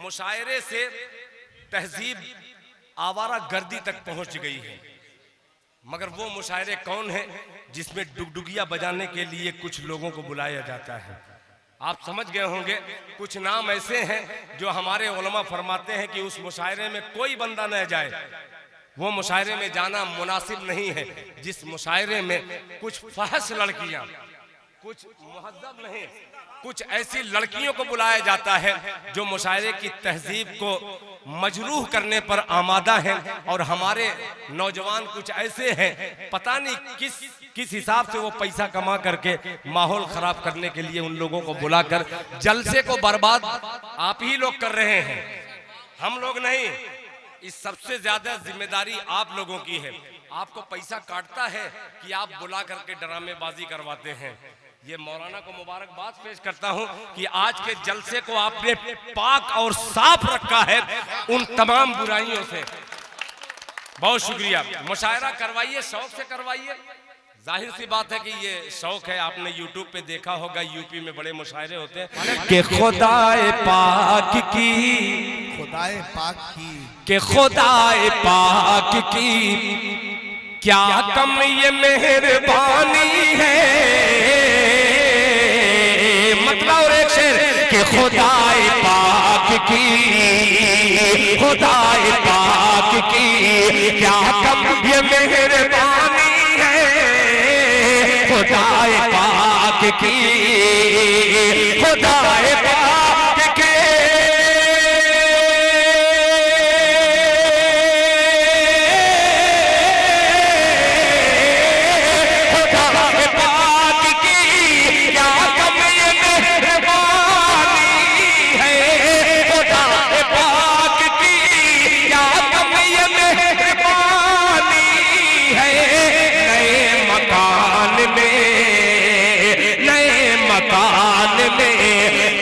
मुशायरे से तहजीब आवारा गर्दी तक पहुंच गई है, मगर वो मुशायरे कौन है जिसमें डुगडुगिया बजाने के लिए कुछ लोगों को बुलाया जाता है। आप समझ गए होंगे, कुछ नाम ऐसे हैं जो हमारे उलमा फरमाते हैं कि उस मुशायरे में कोई बंदा न जाए, वो मुशायरे में जाना मुनासिब नहीं है। जिस मुशायरे में कुछ फहश लड़कियां, कुछ मुहज्जब नहीं, कुछ ऐसी लड़कियों को बुलाया जाता है जो मुशायरे की तहजीब को मजरूह करने पर आमादा हैं, और हमारे नौजवान कुछ ऐसे हैं, पता नहीं किस हिसाब से वो पैसा कमा करके माहौल खराब करने के लिए उन लोगों को बुलाकर जलसे को बर्बाद आप ही लोग कर रहे हैं, हम लोग नहीं। इस सबसे ज्यादा जिम्मेदारी आप लोगों की है। आपको पैसा काटता है कि आप बुला करके ड्रामेबाजी करवाते हैं। ये मौलाना को मुबारकबाद पेश करता हूं कि आज के जलसे को आपने पाक और साफ रखा है उन तमाम बुराइयों से। बहुत शुक्रिया। मुशायरा करवाइए, शौक से करवाइए। जाहिर सी बात है कि ये शौक है, आपने यूट्यूब पे देखा होगा, यूपी में बड़े मुशायरे होते हैं कि खुदाए पाक की, खुदाए पाक की, कि खुदाए पाक की क्या कम ये मेहरबानी है। मतलब और एक शेर कि खुदाए पाक की, खुदाए पाक की क्या कम ये मेहरबानी है। खुदाए पाक की, खुदाए पाक की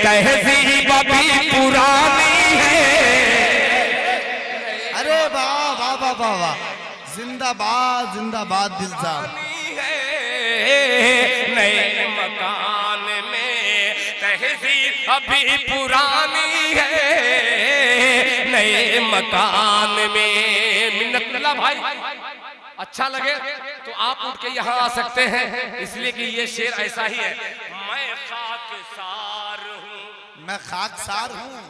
तहजीब भी पुरानी है। अरे वाह वाह वाह वाह वाह, जिंदाबाद जिंदाबाद दिल साहब। नए मकान में तहजीब अभी पुरानी है। नए मकान में मिन्नतुल्लाह भाई, अच्छा लगे तो आप उठ के यहाँ आ सकते हैं, इसलिए कि ये शेर ऐसा ही है। मैं खाकसार हूँ, मैं खाकसार हूँ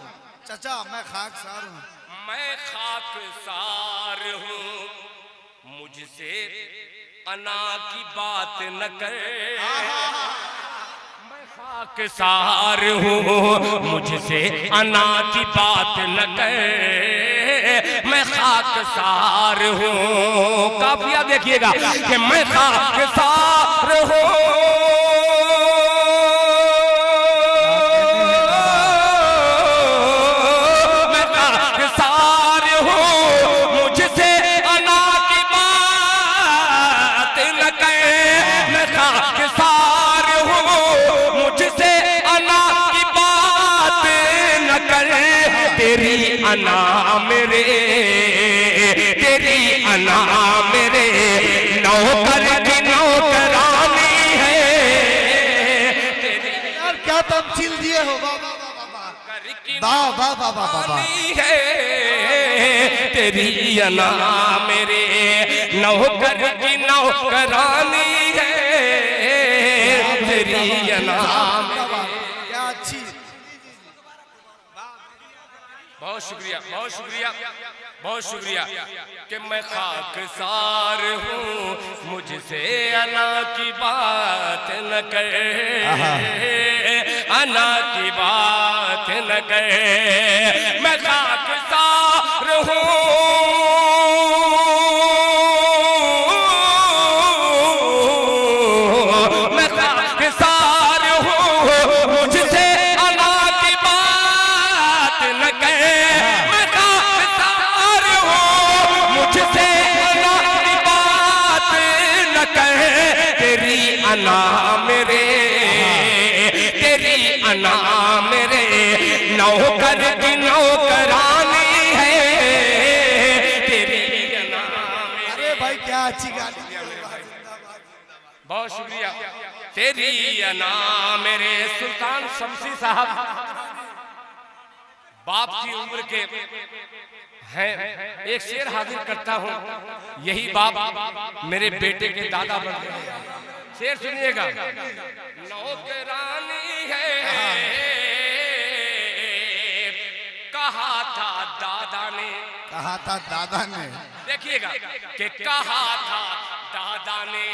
चाचा, मैं खाकसार हूँ, मैं खाकसार हूँ, मुझसे अना की बात न कर। मैं खाकसार हूँ, मुझसे अना की बात न कर। मैं खाकसार हूँ, काफिया देखिएगा कि मैं खाकसार हूँ, तेरी अना मेरे, तेरी अना मेरे नौकर की नौकरानी है। तेरी यार क्या तमसील दिए हो, वाह वाह वाह वाह वाह वाह है। तेरी अना मेरे नौकर की नौकरानी है। तेरी अना क्या अच्छी। बहुत शुक्रिया, बहुत शुक्रिया, बहुत शुक्रिया कि मैं खाकसार हूँ, मुझसे अना की बात न कर। अना की बात न कर। मैं खाकसार हूँ, मैं खाकसार हूँ, मुझसे अना की बात न कर। मैं खाकसार हूँ, मुझसे अना की बात न कर। तेरी अना मेरे, तेरी अना मेरे नौकर की नौकरानी है। तेरी अना। अरे भाई क्या अच्छी गाली। बहुत शुक्रिया। तेरी अना मेरे सुल्तान शमसी साहब बाप की उम्र के हैं, एक शेर हाजिर करता हूं, यही बाप मेरे बेटे के दादा बन गए। शेर सुनिएगा। नौकरानी है कहा था दादा ने, कहा था दादा ने, देखिएगा कि कहा था दादा ने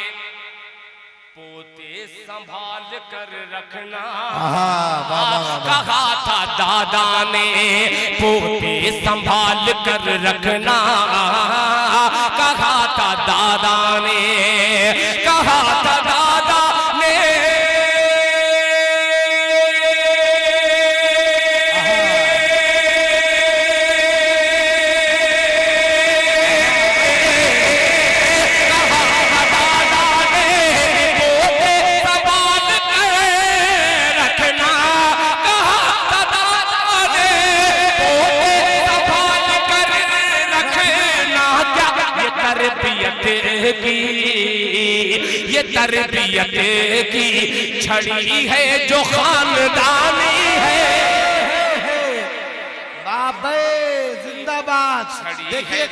पोते संभाल कर रखना। कहा था दादा ने पोते संभाल कर रखना। कहा था दादा ने, कहा था दादा ने। ये तरबियत की छड़ी है जो खानदानी है। बाबे जिंदाबाद। देखिए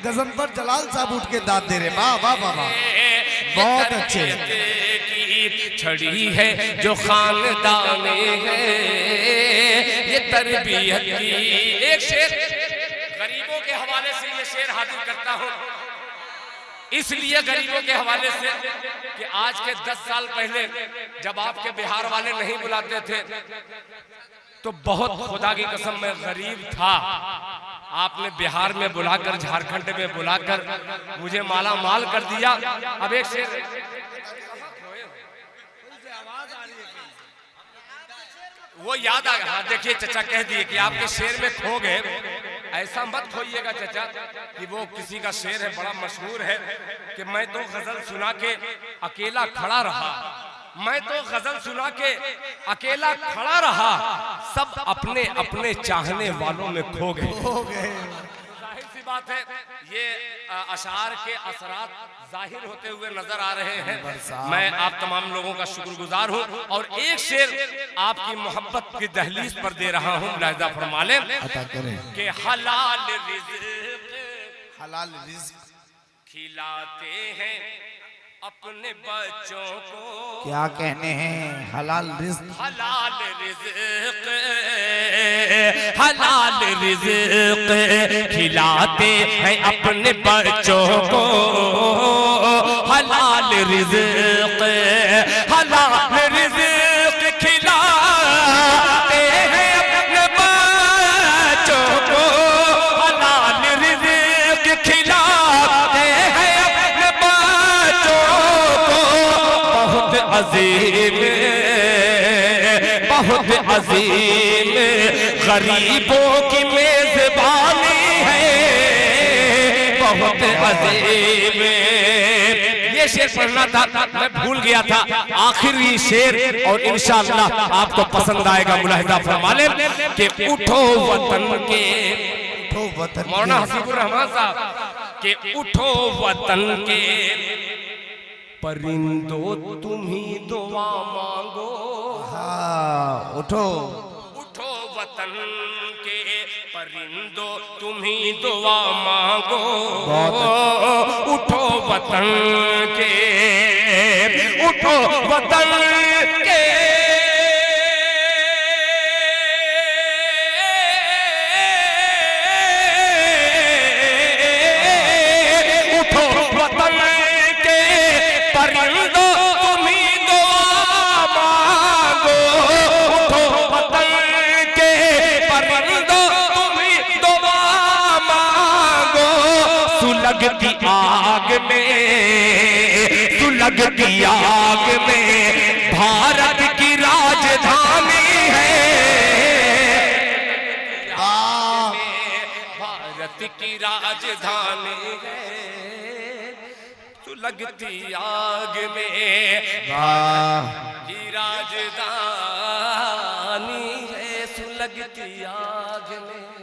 गजनफर जलाल साहब उठ के दाद दे रहे। वाह वाह वाह वाह, बहुत अच्छे। की छड़ी है जो खानदानी है, ये तरबियत की। एक शेर गरीबों के हवाले से ये शेर हाजिर करता हूँ, इसलिए गरीबों के हवाले से कि आज के 10 साल पहले जब आपके बिहार वाले नहीं बुलाते थे तो बहुत खुदा की कसम मैं गरीब था। आपने बिहार में बुलाकर, झारखंड में बुलाकर मुझे माला माल कर दिया। अब एक शेर वो याद आ गया। हाँ देखिए चचा कह दिए कि आपके शेर में खो गए। ऐसा मत खोइएगा चचा कि वो किसी का शेर है बड़ा मशहूर है कि मैं तो गजल सुना के अकेला खड़ा रहा, मैं तो गजल सुना के अकेला खड़ा रहा, सब अपने अपने चाहने वालों में खो गए। जाहिर सी बात है ये अशार के असरात जाहिर होते हुए नजर आ रहे हैं। मैं आप तमाम लोगों का शुक्रगुजार हूं और एक शेर आपकी मोहब्बत की दहलीज पर दे रहा हूं, मुलाहिजा फरमा लें कि हलाल रिज़्क़, हलाल रिज़्क़ खिलाते हैं अपने बच्चों को। क्या कहने हैं? हलाल रिज़्क़, हलाल रिज़्क़, हलाल रिज़्क़ खिलाते हैं अपने बच्चों को। हलाल रिज़्क़, हलाल रिज़्क़ खिलाते हैं अपने बच्चों को। हलाल रिज़्क़ खिलाते हैं अपने बच्चों को। बहुत अजीम, बहुत अजीम गरीबों की मेजबानी है, बहुत अजीम। ये शेर पढ़ना था, मैं भूल गया था, आखिरी शेर और इंशाअल्लाह आपको पसंद आएगा। मुलाहिजा फरमा लें कि उठो वतन के, उठो वतन, मौलाना हसीबुर रहमान साहब के उठो वतन के परिंदो तुम ही दुआ मांगो। हाँ उठो, उठो वतन के परिंदो तुम ही दुआ मांगो। उठो वतन के, उठो वतन के, उठो वतन के परिंदो तुम ही दुआ मांगो। उठो वतन के परिंदो तुम ही दुआ मांगो। सुलगती आग में, सुलगती आग में भारत की राजधानी है। भारत की राजधानी है, सुलगती आग में की राजधानी है, सुलगती आग में।